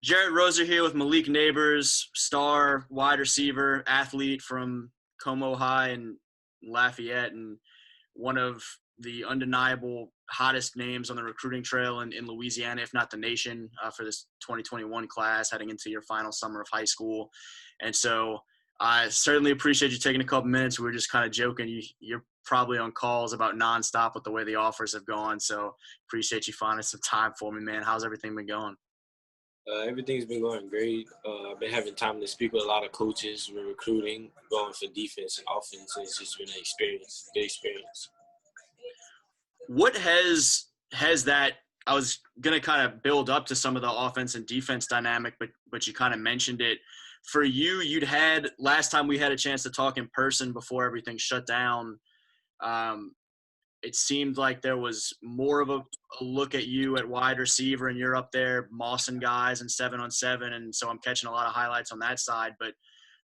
Jarrett Roser here with Malik Nabers, star wide receiver, athlete from Como High and Lafayette, and one of the undeniable hottest names on the recruiting trail in Louisiana, if not the nation, for this 2021 class heading into your final summer of high school. And so I certainly appreciate you taking a couple minutes. We were just kind of joking. You're probably on calls about nonstop with the way the offers have gone. So appreciate you finding some time for me, man. How's everything been going? Everything's been going great. I've been having time to speak with a lot of coaches. We're recruiting, going for defense and offense, and it's just been good experience. What has that – I was going to kind of build up to some of the offense and defense dynamic, but you kind of mentioned it. For you, you'd had – last time we had a chance to talk in person before everything shut down, it seemed like there was more of a look at you at wide receiver, and you're up there mossing guys and 7-on-7, and so I'm catching a lot of highlights on that side. But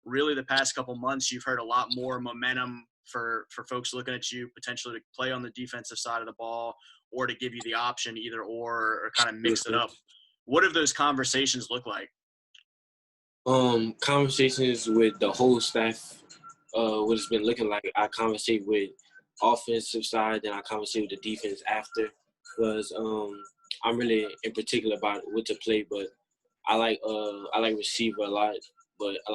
really the past couple months, you've heard a lot more momentum for folks looking at you potentially to play on the defensive side of the ball or to give you the option either or kind of mix it up. What have those conversations look like? Conversations with the whole staff, what it's been looking like. I conversate with offensive side, then I conversate with the defense after, because I'm really in particular about what to play. But I like receiver a lot, but a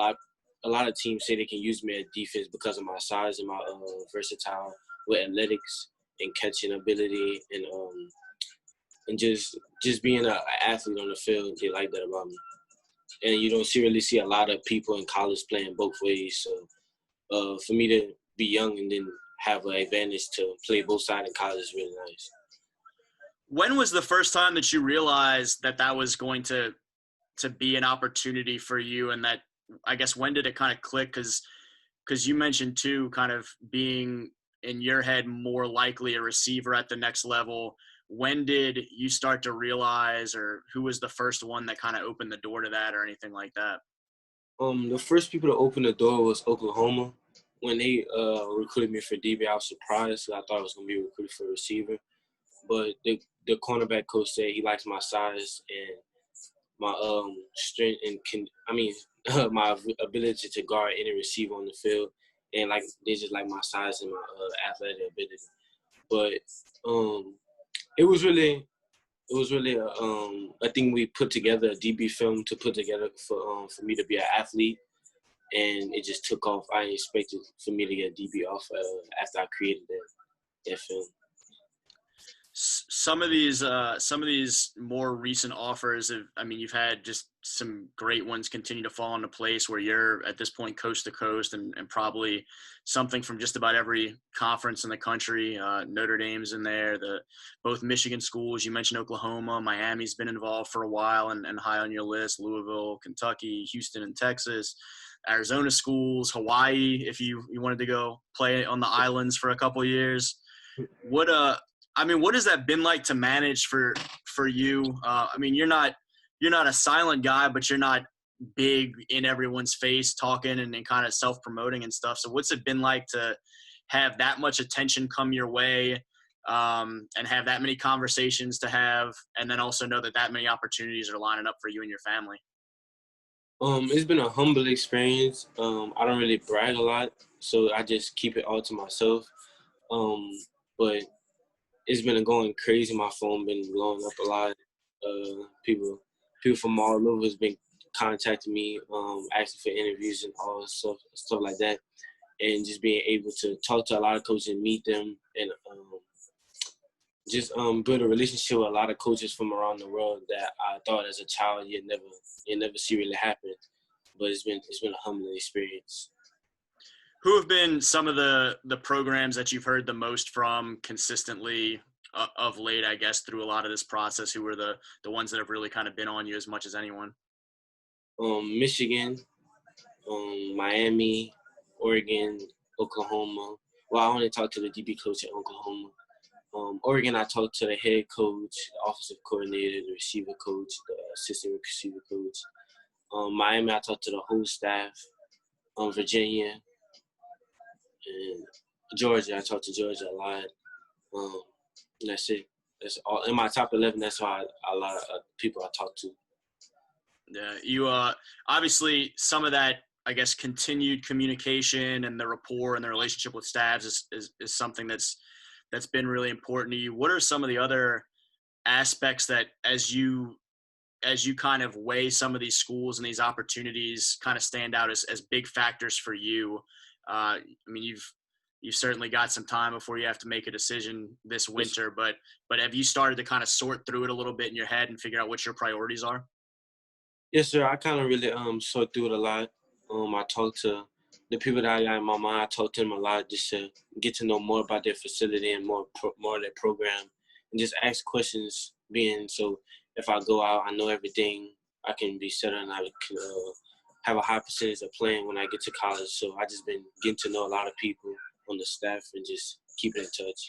lot of teams say they can use me at defense because of my size and my versatile with athletics and catching ability and just being an athlete on the field. They like that about me, and you don't really see a lot of people in college playing both ways. So for me to be young and then have an advantage to play both sides in college is really nice. When was the first time that you realized that was going to be an opportunity for you, and that, I guess, when did it kind of click? Because you mentioned too, kind of being in your head more likely a receiver at the next level. When did you start to realize, or who was the first one that kind of opened the door to that or anything like that? The first people to open the door was Oklahoma. When they recruited me for DB, I was surprised. I thought I was going to be recruited for receiver. But the cornerback coach said he likes my size and my strength and my ability to guard any receiver on the field. And they just like my size and my athletic ability. But it was really a thing we put together, a DB film to put together for me to be an athlete. And it just took off. I expected for me to get DB off after I created that film. Some of these more recent offers, you've had just some great ones continue to fall into place where you're at this point coast to coast and probably something from just about every conference in the country. Notre Dame's in there, both Michigan schools. You mentioned Oklahoma. Miami's been involved for a while and high on your list. Louisville, Kentucky, Houston, and Texas. Arizona schools, Hawaii, if you wanted to go play on the islands for a couple of years. What has that been like to manage for you? You're not a silent guy, but you're not big in everyone's face talking and kind of self-promoting and stuff. So what's it been like to have that much attention come your way and have that many conversations to have, and then also know that many opportunities are lining up for you and your family? It's been a humble experience. I don't really brag a lot, so I just keep it all to myself. But it's been going crazy. My phone been blowing up a lot. People from all over has been contacting me, asking for interviews and all stuff like that. And just being able to talk to a lot of coaches and meet them and just build a relationship with a lot of coaches from around the world that I thought as a child you'd never see really happen. But it's been a humbling experience. Who have been some of the programs that you've heard the most from consistently of late, I guess, through a lot of this process? Who were the ones that have really kind of been on you as much as anyone? Michigan, Miami, Oregon, Oklahoma. Well, I only talked to the DB coach at Oklahoma. Oregon, I talked to the head coach, the offensive coordinator, the receiver coach, the assistant receiver coach. Miami, I talked to the whole staff. Virginia and Georgia, I talked to Georgia a lot. And that's it. That's all. In my top 11, that's why a lot of people I talk to. Yeah, you obviously some of that, I guess, continued communication and the rapport and the relationship with staffs is something that's been really important to you. What are some of the other aspects that as you kind of weigh some of these schools and these opportunities kind of stand out as big factors for you? I mean, you've certainly got some time before you have to make a decision this winter, but have you started to kind of sort through it a little bit in your head and figure out what your priorities are? Yes, sir. I kind of really sort through it a lot. I talk to the people that I got in my mind. I talk to them a lot just to get to know more about their facility and more of their program, and just ask questions. Being so, if I go out, I know everything. I can be set and I can have a high percentage of playing when I get to college. So I just been getting to know a lot of people on the staff and just keeping in touch.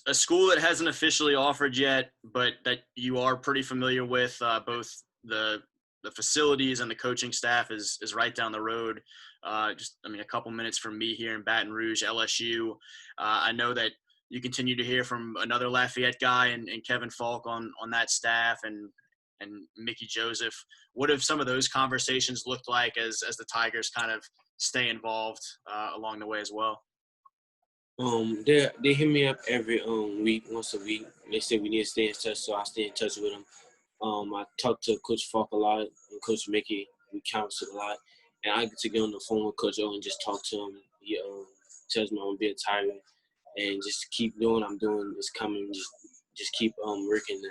A school that hasn't officially offered yet, but that you are pretty familiar with, both the facilities and the coaching staff is right down the road. A couple minutes from me here in Baton Rouge, LSU. I know that you continue to hear from another Lafayette guy and Kevin Falk on that staff and Mickey Joseph. What have some of those conversations looked like as the Tigers kind of stay involved along the way as well? They hit me up every week, once a week. They say we need to stay in touch, so I stay in touch with them. I talk to Coach Falk a lot and Coach Mickey. We counsel a lot, and I get to get on the phone with Coach O and just talk to him. He tells me I'm gonna be a Tiger and just keep doing what I'm doing. It's coming. Just keep working.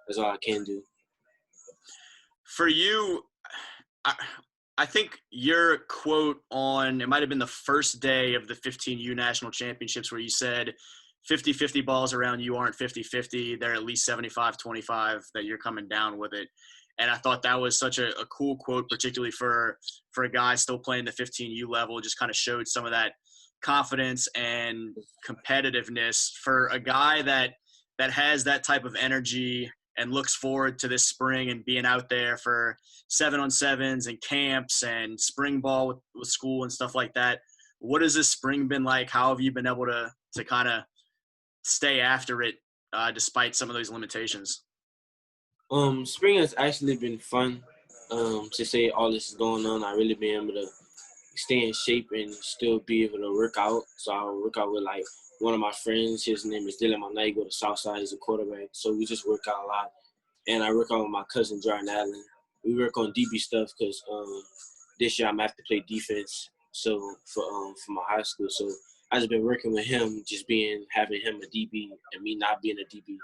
That's all I can do. For you, I think your quote on, it might have been the first day of the 15U National Championships where you said 50-50 balls around you aren't 50-50. They're at least 75-25 that you're coming down with it. And I thought that was such a cool quote, particularly for a guy still playing the 15U level. It just kind of showed some of that confidence and competitiveness for a guy that has that type of energy and looks forward to this spring and being out there for 7-on-7s and camps and spring ball with school and stuff like that. What has this spring been like? How have you been able to kind of stay after it despite some of those limitations? Spring has actually been fun. To say all this is going on, I really been able to stay in shape and still be able to work out. So I work out with like one of my friends. His name is Dylan Manai. He go to Southside. He's a quarterback. So we just work out a lot. And I work out with my cousin Jordan Allen. We work on DB stuff because this year I'm gonna have to play defense. So for my high school, so I just been working with him, just having him a DB and me not being a DB.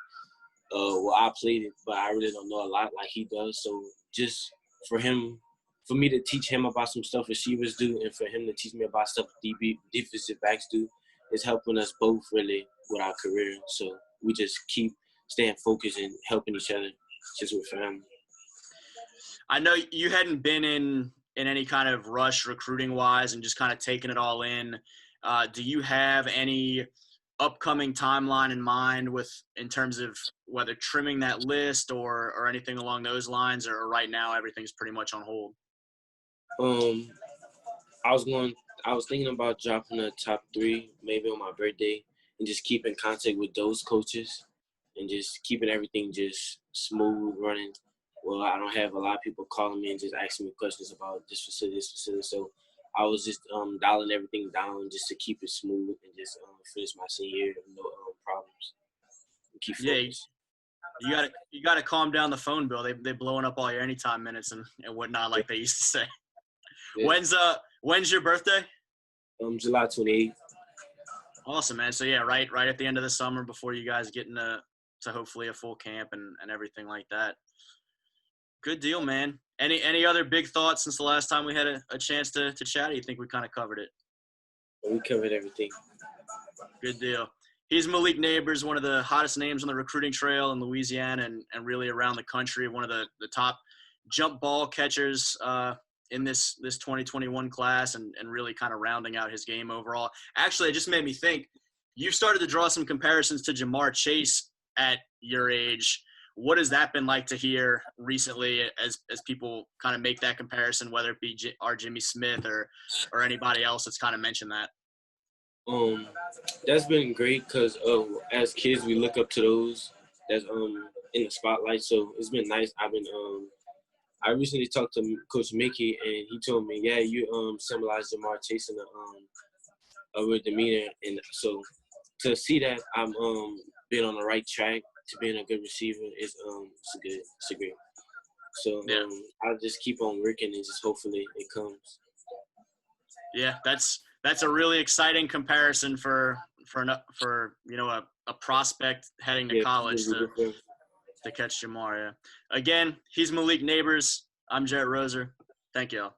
I played it, but I really don't know a lot like he does. So just for me to teach him about some stuff receivers do, and for him to teach me about stuff DB defensive backs do, is helping us both really with our career. So we just keep staying focused and helping each other, just with family. I know you hadn't been in any kind of rush recruiting wise and just kind of taking it all in. Do you have any upcoming timeline in mind in terms of whether trimming that list or anything along those lines, or right now everything's pretty much on hold? I was thinking about dropping the top 3 maybe on my birthday and just keep in contact with those coaches and just keeping everything just smooth running. Well, I don't have a lot of people calling me and just asking me questions about this facility. So I was just dialing everything down just to keep it smooth and just finish my senior year with no problems. And keep focused. Yeah, you gotta calm down the phone bill. They blowing up all your anytime minutes and whatnot, like they used to say. Yeah. When's your birthday? July 28th. Awesome, man. So yeah, right at the end of the summer before you guys get into hopefully a full camp and everything like that. Good deal, man. Any other big thoughts since the last time we had a chance to chat? Or you think we kind of covered it? We covered everything. Good deal. He's Malik Nabers, one of the hottest names on the recruiting trail in Louisiana and really around the country. One of the top jump ball catchers in this 2021 class and really kind of rounding out his game overall. Actually, it just made me think, you started to draw some comparisons to Jamar Chase at your age. What has that been like to hear recently as people kind of make that comparison, whether it be our Jimmy Smith or anybody else that's kind of mentioned that? That's been great because as kids we look up to those that's in the spotlight. So it's been nice. I've been I recently talked to Coach Mickey, and he told me, yeah, you symbolize Jamar Chase in a real demeanor, and so to see that I'm being on the right track to being a good receiver is it's a great. So Yeah. I'll just keep on working and just hopefully it comes. Yeah, that's a really exciting comparison for a prospect heading to college to catch Jamar. Yeah. Again, he's Malik Nabers. I'm Jarrett Roser. Thank you all.